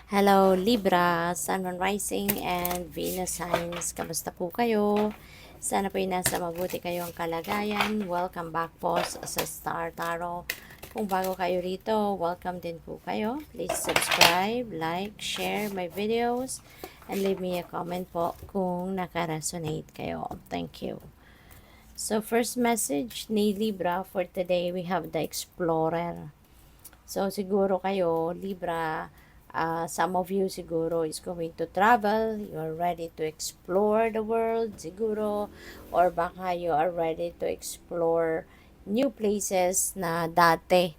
Hello Libra, Sun, Moon Rising, and Venus Signs. Kamusta po kayo? Sana po nasa mabuti kayong kalagayan. Welcome back po sa Star Tarot. Kung bago kayo rito, welcome din po kayo. Please subscribe, like, share my videos, and leave me a comment po kung naka-resonate kayo. Thank you. So first message ni Libra for today, we have the Explorer. So, siguro kayo, Libra, some of you siguro is going to travel, you're ready to explore the world, siguro, or baka you are ready to explore new places na dati,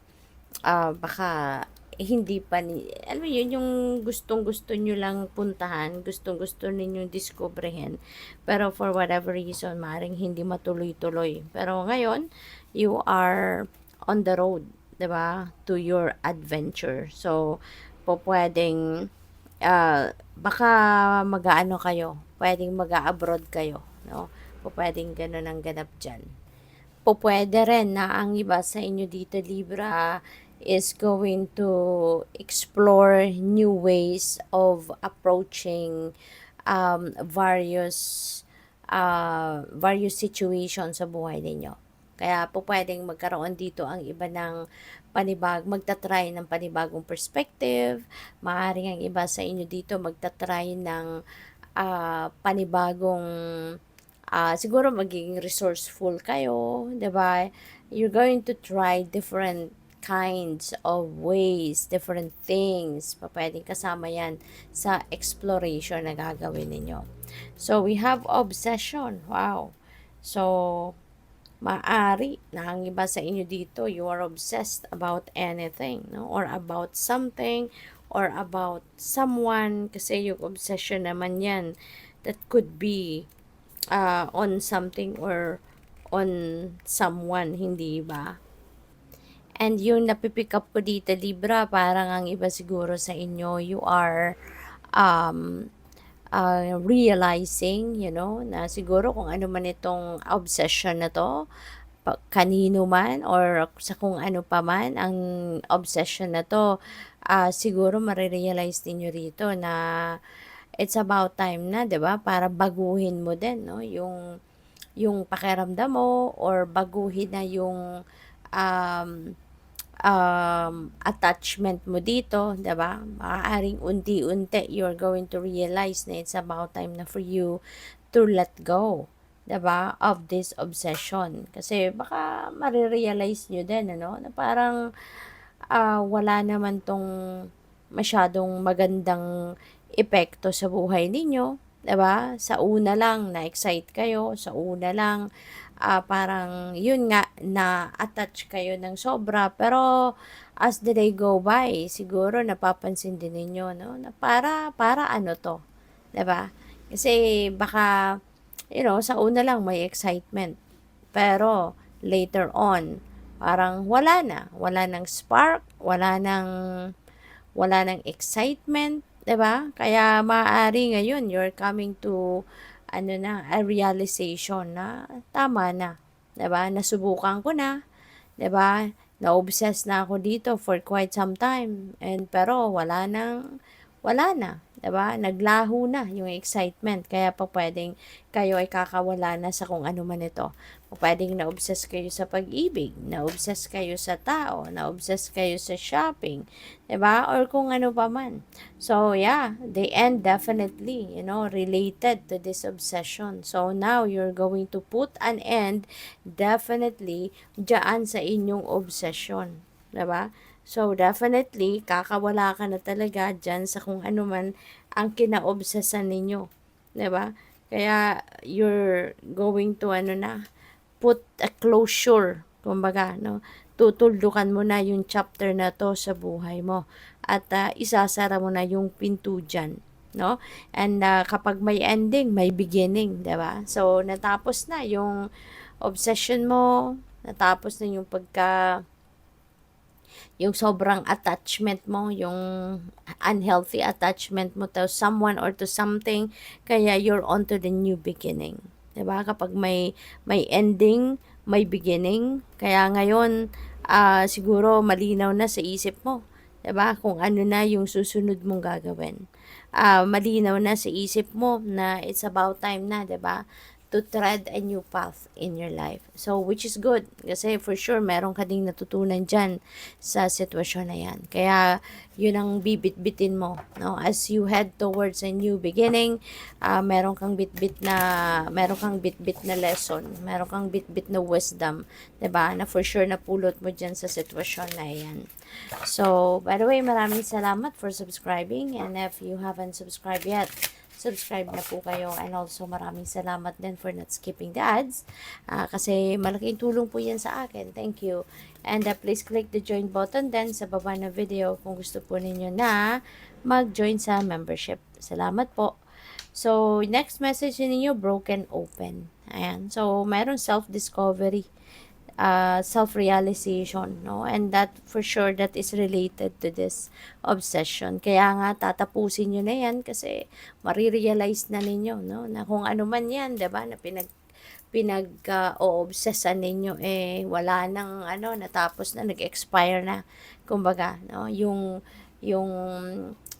baka hindi pa alam mo yun, yung gustong-gusto nyo lang puntahan, gustong-gusto ninyong diskubrehin, pero for whatever reason, maaaring hindi matuloy-tuloy. Pero ngayon, you are on the road, 'di ba, to your adventure. So, pwedeng baka mag-aano kayo, pwedeng mag-abroad kayo, no? Pwedeng gano'n ang ganap diyan. Pwede rin na ang iba sa inyo dito, Libra, is going to explore new ways of approaching various various situations sa buhay ninyo. Kaya po pwedeng magkaroon dito ang iba ng magta-try ng panibagong perspective. Maaaring ang iba sa inyo dito magta-try ng panibagong siguro magiging resourceful kayo, 'di ba? You're going to try different kinds of ways, different things. Pwedeng kasama yan sa exploration na gagawin ninyo. So, we have obsession. Wow. So, maari na ang iba sa inyo dito, you are obsessed about anything, no? Or about something, or about someone, kasi yung obsession naman yan, that could be on something or on someone, hindi ba? And yung napipick up ko dito, Libra, parang ang iba siguro sa inyo, you are um, realizing, na siguro kung ano man itong obsession na to, kanino man or sa kung ano pa man ang obsession na to, siguro marirealize ninyo rito na it's about time na, 'di ba? Para baguhin mo din, no, yung pakiramdam mo, or baguhin na yung um, attachment mo dito, 'di ba? Maaaring unti-unti you're going to realize na it's about time na for you to let go, 'di ba, of this obsession. Kasi baka marirealize nyo din, ano, na parang wala naman tong masyadong magandang epekto sa buhay ninyo, 'di ba? Sa una lang na-excite kayo, sa una lang parang yun nga, na-attach kayo ng sobra, pero as the day go by, siguro napapansin din ninyo, no, na para ano to, 'di ba? Kasi baka sa una lang may excitement, pero later on parang wala nang spark, wala nang excitement, 'di ba? Kaya maaari ngayon you're coming to a realization na tama na, 'di ba? Nasubukan ko na, 'di ba? Na-obsess na ako dito for quite some time, pero wala na, 'di ba? Naglaho na yung excitement. Kaya pa pwedeng kayo ay kakawala na sa kung ano man ito. Pwedeng na-obsess kayo sa pag-ibig, na-obsess kayo sa tao, na-obsess kayo sa shopping, 'di ba? Or kung ano pa man. So, yeah, the end definitely, related to this obsession. So, now you're going to put an end definitely diyan sa inyong obsession, 'di ba? So, definitely, kakawala ka na talaga dyan sa kung ano man ang kinaobsesan ninyo. 'Di ba? Kaya, you're going to, put a closure, kumbaga, no? Tutuldukan mo na yung chapter na to sa buhay mo. At isasara mo na yung pinto dyan, no? And kapag may ending, may beginning, 'di ba? So, natapos na yung obsession mo, natapos na yung sobrang attachment mo, yung unhealthy attachment mo to someone or to something, kaya you're on to the new beginning. 'Di ba? Kapag may ending, may beginning, kaya ngayon siguro malinaw na sa isip mo 'Di ba? Kung ano na yung susunod mong gagawin. Malinaw na sa isip mo na it's about time na, 'di ba? To tread a new path in your life. So, which is good. Kasi for sure, meron ka ding natutunan dyan sa sitwasyon na yan. Kaya, yun ang bibit-bitin mo. No? As you head towards a new beginning, meron kang bit-bit na lesson. Meron kang bit-bit na wisdom. 'Di ba? Na for sure napulot mo dyan sa sitwasyon na yan. So, by the way, maraming salamat for subscribing. And if you haven't subscribed yet, subscribe na po kayo. And also, maraming salamat din for not skipping the ads. Kasi malaking tulong po yan sa akin. Thank you. And please click the join button then sa baba ng video kung gusto po ninyo na mag-join sa membership. Salamat po. So, next message ninyo, broken open. Ayan. So, mayroong self-discovery, self-realization, no? And that, for sure, that is related to this obsession. Kaya nga, tatapusin nyo na yan kasi marirealize na ninyo, no? Na kung ano man yan, diba? Na o-obsessan ninyo, wala nang, natapos na, nag-expire na. Kumbaga, no? Yung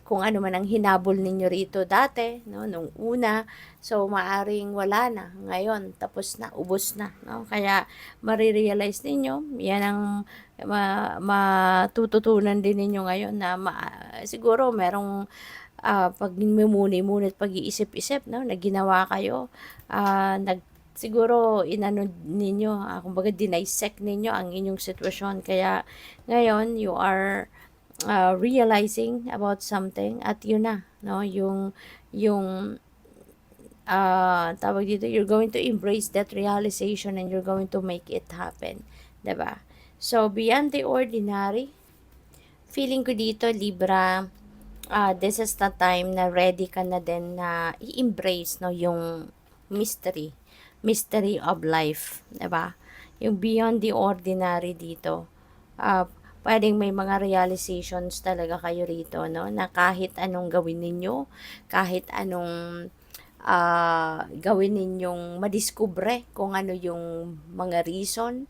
kung ano man ang hinabol ninyo rito dati, no, nung una, so maaring wala na ngayon, tapos na, ubos na, no? Kaya marirealize ninyo, yan ang matututunan din ninyo ngayon na siguro merong pagmumuni-muni at pag-iisip-isip, no, na ginawa kayo, siguro inano ninyo, kumbaga dinisect ninyo ang inyong sitwasyon. Kaya ngayon you are realizing about something at yun na, no, yung tawag dito, you're going to embrace that realization and you're going to make it happen, 'di ba? So, beyond the ordinary, feeling ko dito, Libra, this is the time na ready ka na din na i-embrace, no, yung mystery of life, 'di ba? Yung beyond the ordinary dito. Pwedeng may mga realizations talaga kayo rito, no? Na kahit anong gawin ninyo, kahit anong gawin ninyong madiskubre kung ano yung mga reason,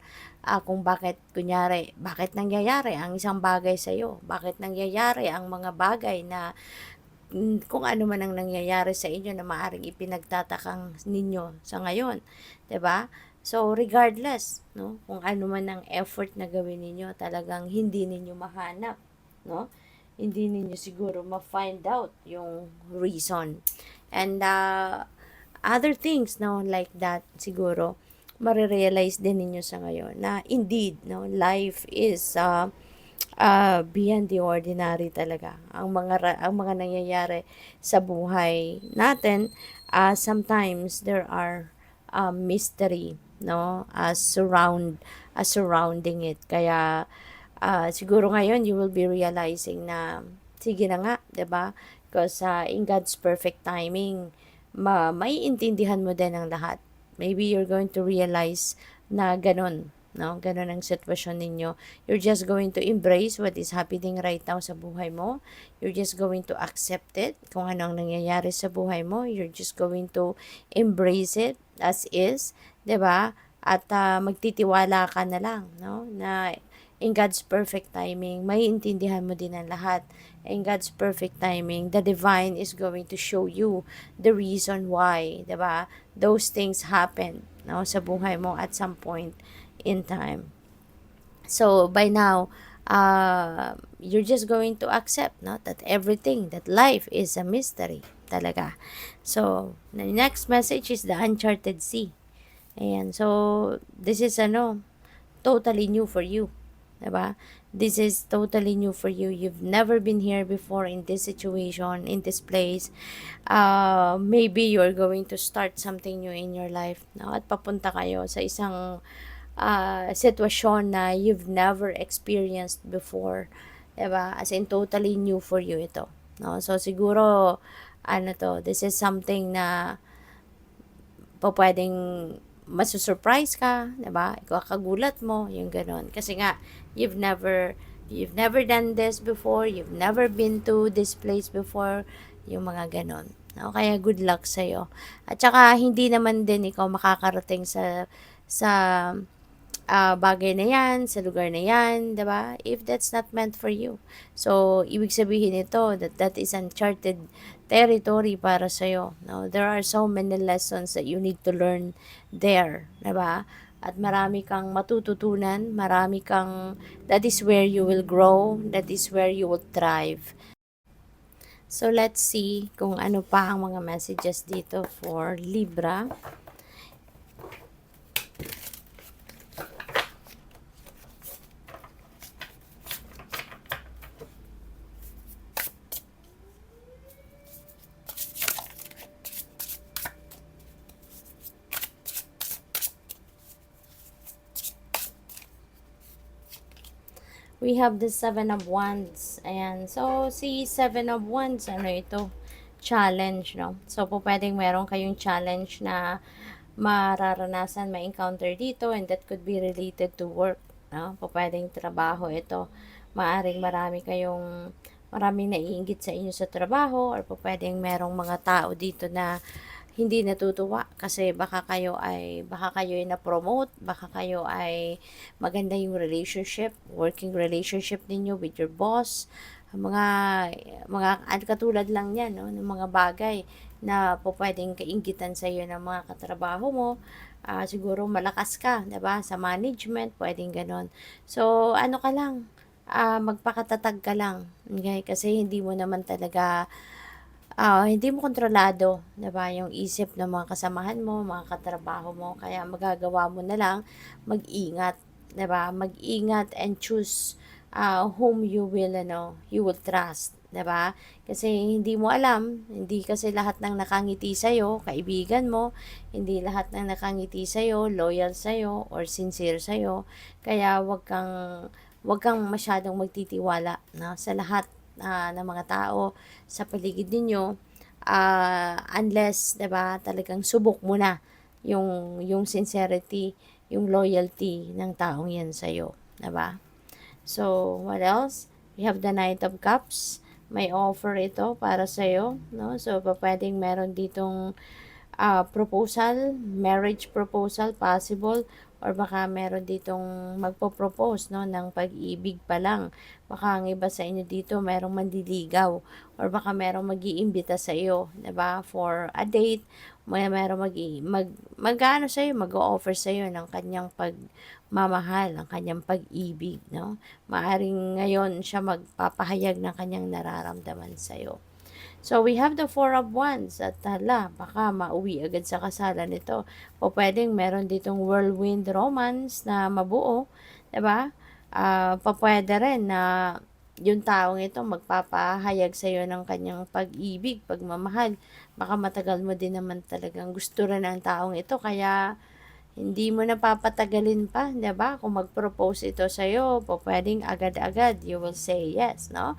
kung bakit, kunyari, bakit nangyayari ang isang bagay sa'yo, bakit nangyayari ang mga bagay na kung ano man ang nangyayari sa inyo na maaring ipinagtatakang ninyo sa ngayon, 'di ba? So, regardless, no, kung ano man ang effort na gawin ninyo, talagang hindi ninyo mahanap, no? Hindi ninyo siguro ma-find out yung reason. And other things, no, like that, siguro, marirealize din ninyo sa ngayon na indeed, no, life is beyond the ordinary talaga. Ang mga nangyayari sa buhay natin, sometimes there are mystery, no, surrounding it. Kaya siguro ngayon you will be realizing na sige na nga, 'di ba? Because in God's perfect timing, maiintindihan mo din ang lahat. Maybe you're going to realize na ganun, no? Ganun ang sitwasyon ninyo. You're just going to embrace what is happening right now sa buhay mo. You're just going to accept it. Kung ano ang nangyayari sa buhay mo, you're just going to embrace it as is, 'di ba? At magtitiwala ka na lang, no? Na in God's perfect timing, maiintindihan mo din ang lahat. In God's perfect timing, the divine is going to show you the reason why, 'di ba? Those things happen, no, sa buhay mo at some point in time. So by now, you're just going to accept, no, that everything, that life is a mystery talaga. So the next message is the uncharted sea. Ayan, so this is totally new for you, 'di ba? This is totally new for you. You've never been here before in this situation, in this place. Maybe you're going to start something new in your life, no? At papunta kayo sa isang sitwasyon na you've never experienced before, 'di ba? As in totally new for you ito, no? So siguro this is something na pwedeng masusurprise ka, 'di ba? Ikakagulat mo, yung gano'n. Kasi nga you've never done this before, you've never been to this place before, yung mga gano'n. No? Kaya good luck sa iyo. At saka hindi naman din ikaw makakarating sa bagay na yan, sa lugar na yan, diba? If that's not meant for you. So, ibig sabihin ito, that is uncharted territory para sa'yo. No? There are so many lessons that you need to learn there, diba? At marami kang matututunan, that is where you will grow, that is where you will thrive. So, let's see kung ano pa ang mga messages dito for Libra. We have the Seven of Wands. Ayan. So, si Seven of Wands, ano ito? Challenge, no? So, po pwedeng meron kayong challenge na mararanasan, ma-encounter dito, and that could be related to work, no? Po pwedeng trabaho ito. Maaring maraming naiinggit sa inyo sa trabaho, or po pwedeng merong mga tao dito na hindi natutuwa kasi baka kayo ay na-promote, baka kayo ay maganda yung working relationship ninyo with your boss. Mga katulad lang yan, no, ng mga bagay na po pwedeng kainggitan sa iyo ng mga katrabaho mo. Siguro malakas ka, 'di ba? Sa management, pwedeng ganon. So, ano ka lang, magpakatatag ka lang. Okay? Kasi hindi mo kontrolado, 'di ba, yung isip ng mga kasamahan mo, mga katrabaho mo. Kaya magagawa mo na lang mag-ingat, 'di ba? Mag-ingat and choose whom you will trust, 'di ba? Kasi hindi mo alam, hindi kasi lahat ng nakangiti sa iyo kaibigan mo, hindi lahat ng nakangiti sa iyo loyal sa iyo or sincere sa iyo. Kaya wag kang masyadong magtitiwala na sa lahat ng mga tao sa paligid ninyo, unless, 'di ba, talagang subok mo na yung sincerity, yung loyalty ng taong 'yan sa iyo, 'di ba? So, what else? We have the Knight of Cups. May offer ito para sa iyo, no? So, pwedeng meron ditong proposal, marriage proposal possible, or baka meron ditong magpo-propose, no, ng pag-ibig pa lang. Baka ang iba sa inyo dito merong mandiligaw, or baka merong mag-iimbita sa iyo, 'di ba, for a date. Merong mag-ano sa iyo, mag-o-offer sa iyo ng kanyang pagmamahal, ng kanyang pag-ibig, no? Maaring ngayon siya magpapahayag ng kanyang nararamdaman sa iyo. So, we have the Four of Wands at baka mauwi agad sa kasalan nito. O pwedeng meron ditong whirlwind romance na mabuo, 'di ba? Pwede rin na yung taong ito magpapahayag sa iyo ng kanyang pag-ibig, pagmamahal. Baka matagal mo din naman talagang gusto rin ng taong ito, kaya hindi mo na papatagalin pa, 'di ba? Kung mag-propose ito sa iyo, pwedeng agad-agad you will say yes, no?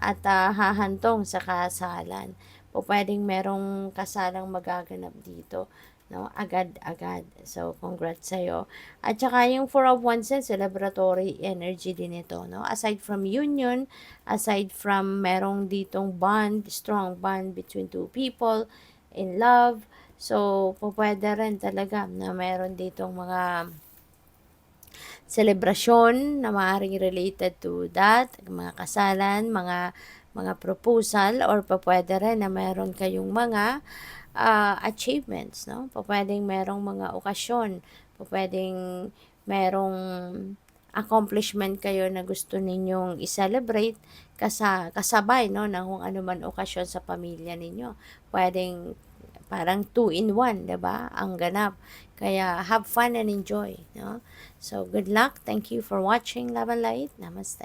At hahantong sa kasalan. Pwedeng merong kasalang magaganap dito, no? Agad-agad. So, congrats sa iyo. At saka yung Four of Wands, celebratory energy din ito, no? Aside from union, aside from merong ditong strong bond between two people in love. So, pwede rin talaga na meron ditong mga selebrasyon na maaaring related to that, mga kasalan, mga proposal, or pwede rin na meron kayong mga achievements, no? Pwedeng merong mga okasyon, pwedeng merong accomplishment kayo na gusto ninyong i-celebrate kasabay, no, ng kung ano man okasyon sa pamilya ninyo. Pwedeng parang 2 in 1, 'di ba? Ang ganap. Kaya have fun and enjoy, no? So, good luck. Thank you for watching Love and Light. Namaste.